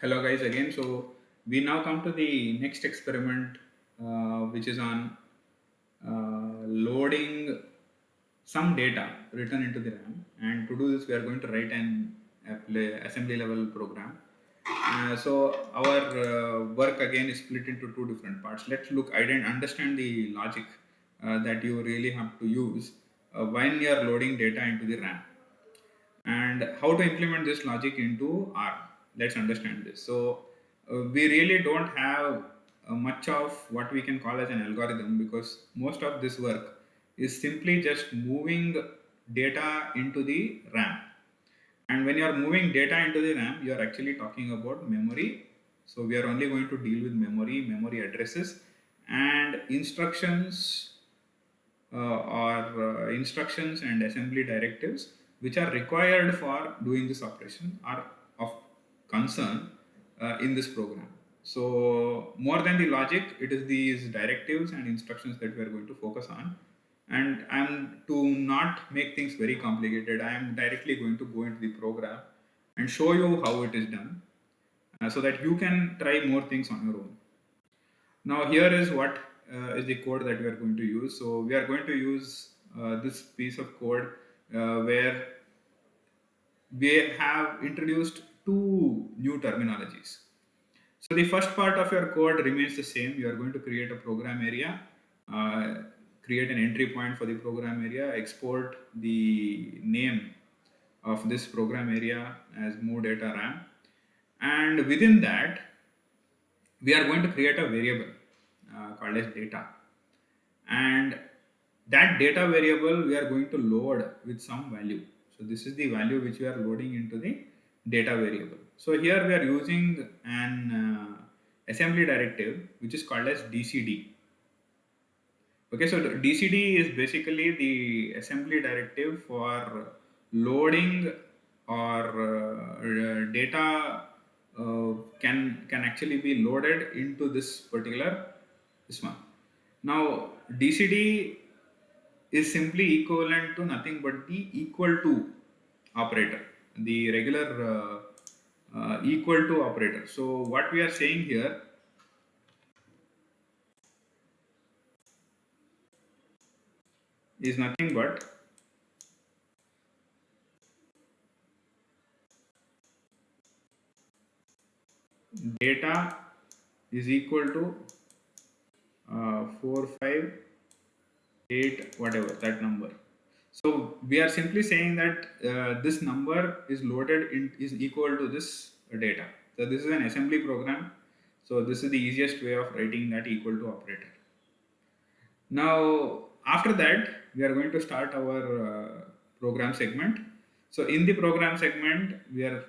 Hello guys again. So we now come to the next experiment, which is on loading some data written into the RAM. And to do this, we are going to write an assembly level program. So our work again is split into two different parts. Let's look, understand the logic that you really have to use when you are loading data into the RAM, and how to implement this logic into R. Let's understand this. So we really don't have much of what we can call as an algorithm, because most of this work is simply just moving data into the RAM. And when you are moving data into the RAM, you are actually talking about memory. So we are only going to deal with memory addresses, and instructions and assembly directives which are required for doing this operation are of concern in this program. So more than the logic, it is these directives and instructions that we are going to focus on. And I'm to not make things very complicated, I am directly going to go into the program and show you how it is done, so that you can try more things on your own. Now here is what is the code that we are going to use. So we are going to use this piece of code where we have introduced two new terminologies. So the first part of your code remains the same. You are going to create a program area, uh, create an entry point for the program area, export the name of this program area as move data RAM, and within that we are going to create a variable called as data, and that data variable we are going to load with some value. So this is the value which we are loading into the data variable. So here we are using an assembly directive which is called as dcd. Okay, so the dcd is basically the assembly directive for loading or data can actually be loaded into this particular this one. Now dcd is simply equivalent to nothing but the equal to operator, the regular equal to operator. So what we are saying here is nothing but data is equal to 458 whatever that number. So we are simply saying that this number is loaded in is equal to this data. So this is an assembly program. So this is the easiest way of writing that equal to operator. Now, after that, we are going to start our program segment. So in the program segment, we are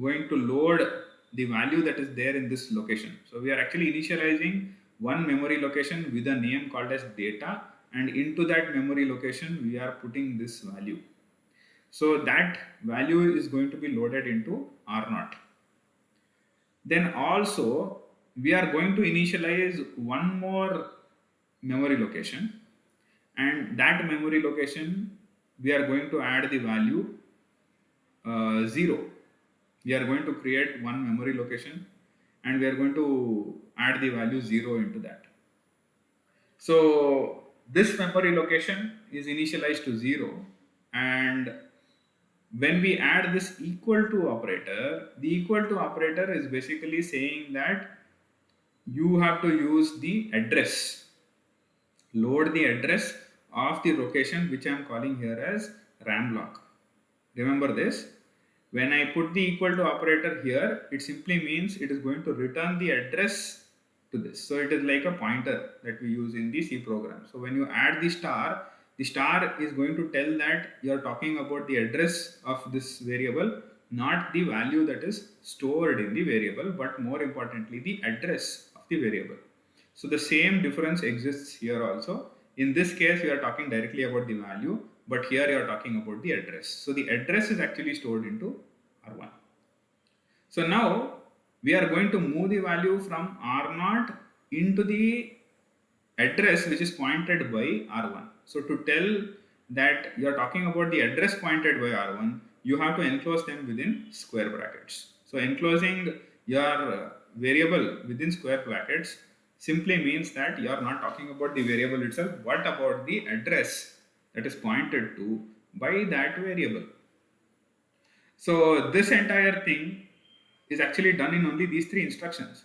going to load the value that is there in this location. So we are actually initializing one memory location with a name called as data, and into that memory location, we are putting this value. So that value is going to be loaded into R0. Then also, we are going to initialize one more memory location, and that memory location we are going to add the value 0. We are going to create one memory location and we are going to add the value 0 into that. So this memory location is initialized to 0, and when we add this equal to operator, the equal to operator is basically saying that you have to use the address, load the address of the location which I am calling here as RAM block. Remember this. When I put the equal to operator here, it simply means it is going to return the address to this. So it is like a pointer that we use in the C program. So when you add the star is going to tell that you are talking about the address of this variable, not the value that is stored in the variable, but more importantly the address of the variable. So the same difference exists here also. In this case, we are talking directly about the value, but here you are talking about the address. So the address is actually stored into R1. So now we are going to move the value from R0 into the address which is pointed by R1. So to tell that you are talking about the address pointed by R1, you have to enclose them within square brackets. So enclosing your variable within square brackets simply means that you are not talking about the variable itself, but about the address that is pointed to by that variable. So this entire thing is actually done in only these three instructions.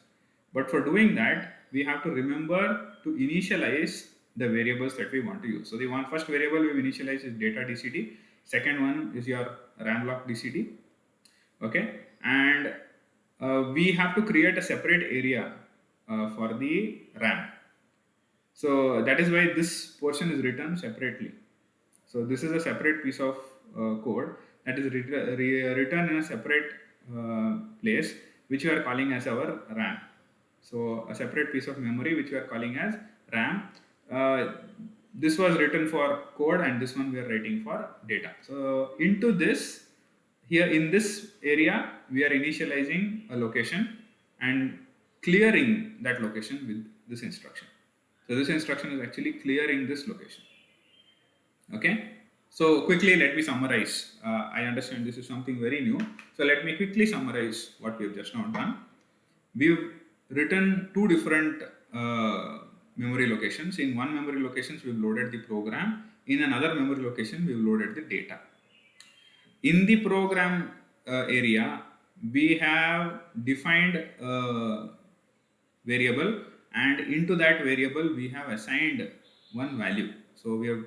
But for doing that, we have to remember to initialize the variables that we want to use. So the first variable we initialize is data DCD. Second one is your RAM block DCD. Okay, and we have to create a separate area for the RAM. So that is why this portion is written separately. So this is a separate piece of code that is written in a separate place, which we are calling as our RAM. So a separate piece of memory which we are calling as RAM. Uh, this was written for code, and this one we are writing for data. So into this, here in this area, we are initializing a location and clearing that location with this instruction. So this instruction is actually clearing this location. Okay. So quickly, let me summarize. I understand this is something very new. So let me quickly summarize what we have just now done. We've written two different memory locations. In one memory locations, we've loaded the program. In another memory location, we've loaded the data. In the program area, we have defined a variable, and into that variable, we have assigned one value. So we have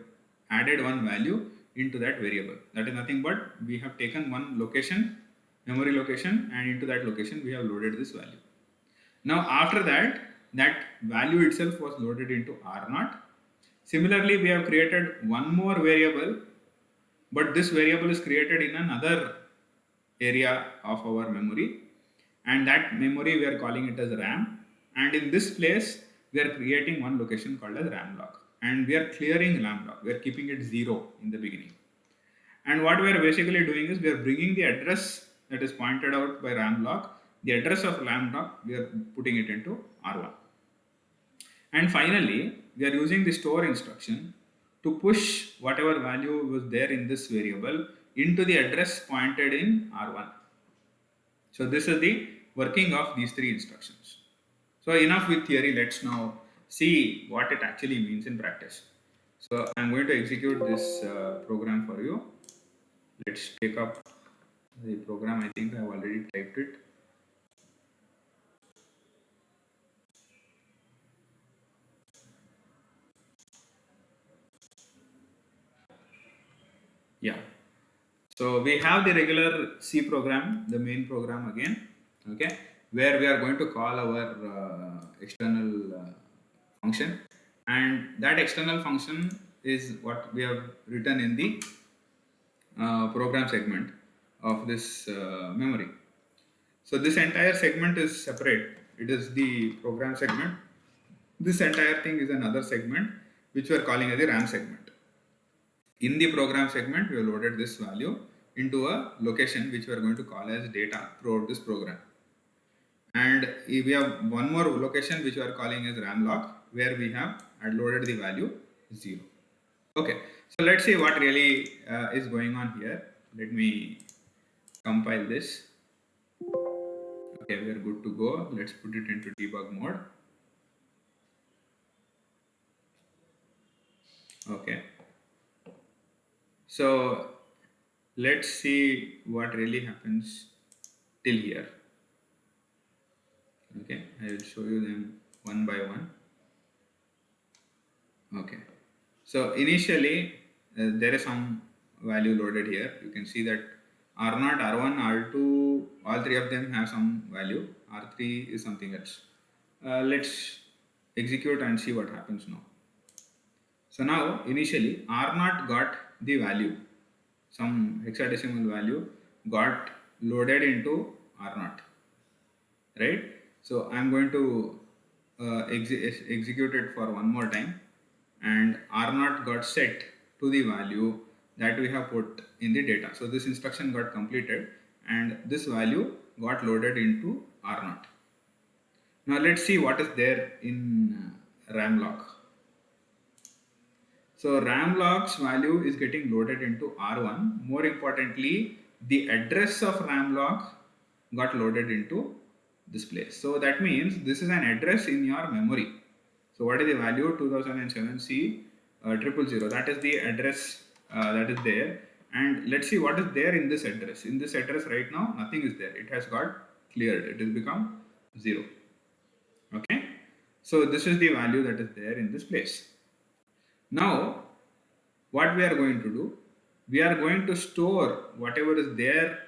added one value into that variable. That is nothing but we have taken one location, memory location, and into that location we have loaded this value. Now after that, that value itself was loaded into R0. Similarly, we have created one more variable, but this variable is created in another area of our memory, and that memory we are calling it as RAM. And in this place, we are creating one location called as RAM block, and we are clearing RAM block. We are keeping it 0 in the beginning. And what we are basically doing is we are bringing the address that is pointed out by RAM block, the address of RAM block, we are putting it into R1. And finally, we are using the store instruction to push whatever value was there in this variable into the address pointed in R1. So this is the working of these three instructions. So enough with theory, let's now see what it actually means in practice. So I'm going to execute this program for you. Let's take up the program. I think I've already typed it. Yeah. So we have the regular C program, the main program again, okay, where we are going to call our external function, and that external function is what we have written in the program segment of this memory. So this entire segment is separate. It is the program segment. This entire thing is another segment which we are calling as the RAM segment. In the program segment, we have loaded this value into a location which we are going to call as data throughout this program. And we have one more location which we are calling as RAM lock, where we have loaded the value 0. Okay, so let's see what really is going on here. Let me compile this. Okay, we are good to go. Let's put it into debug mode. Okay, so let's see what really happens till here. Okay, I will show you them one by one. Okay, so initially there is some value loaded here. You can see that R0, R1, R2, all three of them have some value. R3 is something else. Let's execute and see what happens now. So now initially R0 got the value, some hexadecimal value got loaded into R0, right? So I'm going to execute it for one more time, and R0 got set to the value that we have put in the data. So this instruction got completed and this value got loaded into R0. Now let's see what is there in RAM lock. So RAM lock's value is getting loaded into R1. More importantly, the address of RAM lock got loaded into this place. So that means this is an address in your memory. So what is the value? 2007 C 000. That is the address that is there. And let's see what is there in this address. In this address right now, nothing is there. It has got cleared. It has become 0. Okay. So this is the value that is there in this place. Now, what we are going to do? We are going to store whatever is there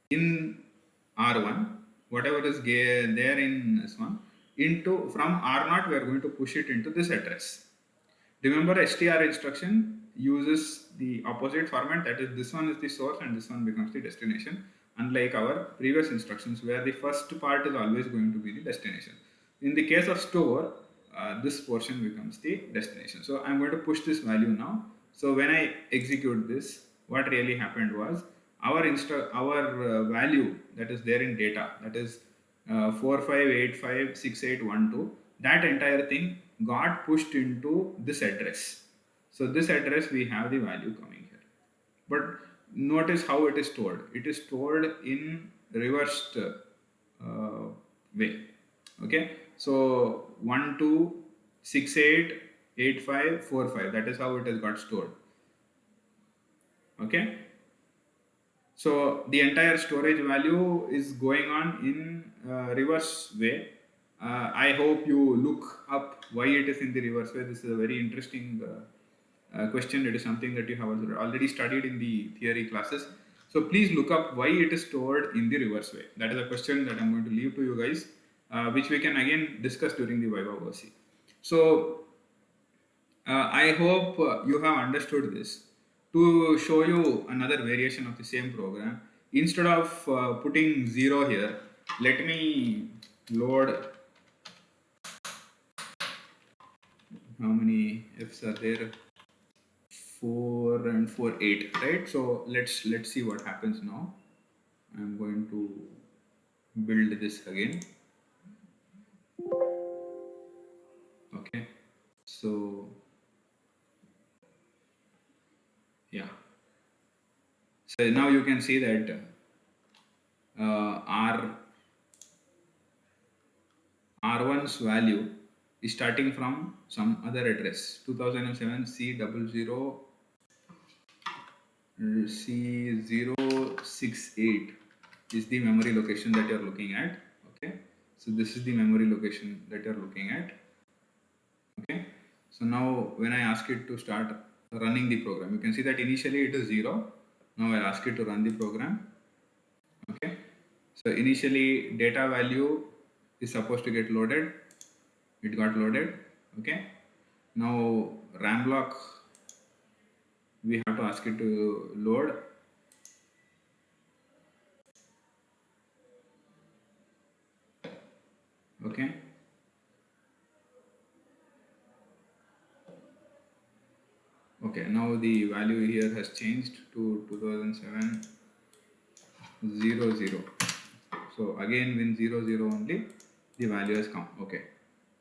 in R1, whatever is there in S1, into from R0 we are going to push it into this address. Remember, str instruction uses the opposite format, that is this one is the source and this one becomes the destination, unlike our previous instructions where the first part is always going to be the destination. In the case of store, this portion becomes the destination. So I'm going to push this value now. So when I execute this, what really happened was our value that is there in data, that is 45856812, that entire thing got pushed into this address. So this address we have the value coming here. But notice how it is stored. It is stored in reversed way. Okay. So 12688545. That is how it has got stored. Okay. So the entire storage value is going on in reverse way. I hope you look up why it is in the reverse way. This is a very interesting question. It is something that you have already studied in the theory classes. So please look up why it is stored in the reverse way. That is a question that I'm going to leave to you guys, which we can again discuss during the Viva OC. So I hope you have understood this. To show you another variation of the same program, instead of putting 0 here, let me load, how many f's are there? 4 and 4, 8, right? So let's see what happens now. I'm going to build this again. Okay, so yeah, so now you can see that R1's value is starting from some other address, 2007 C00 C068 is the memory location that you are looking at. Okay, so this is the memory location that you are looking at. Okay, so now when I ask it to start running the program, you can see that initially it is 0. Now I ask it to run the program. Okay, so initially data value is supposed to get loaded. It got loaded. Okay, now RAM block, we have to ask it to load. Okay, okay, now the value here has changed to 2007 00. So again when 00 only the value has come. Okay,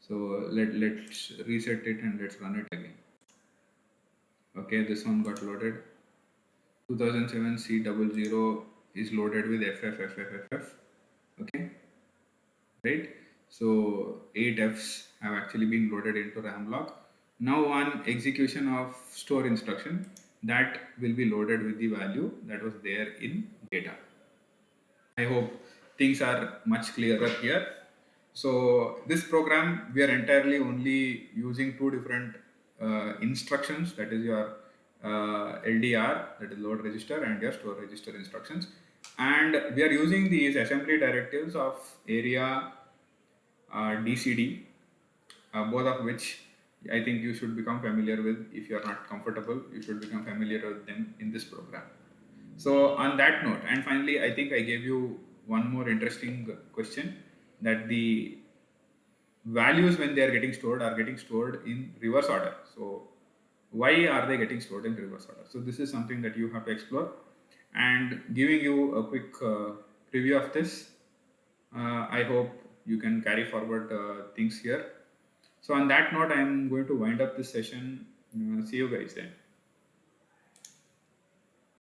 so let's reset it and let's run it again. Okay, this one got loaded. 2007 C00 is loaded with FFFFFF. Okay, right? So 8 Fs have actually been loaded into RAM block. Now on execution of store instruction, that will be loaded with the value that was there in data. I hope things are much clearer here. So this program, we are entirely only using two different instructions, that is your LDR, that is load register, and your store register instructions. And we are using these assembly directives of area DCD, both of which I think you should become familiar with. If you are not comfortable, you should become familiar with them in this program. So on that note, and finally, I think I gave you one more interesting question, that the values when they are getting stored in reverse order. So why are they getting stored in reverse order? So this is something that you have to explore, and giving you a quick preview of this, I hope you can carry forward things here. So on that note, I am going to wind up this session. See you guys then.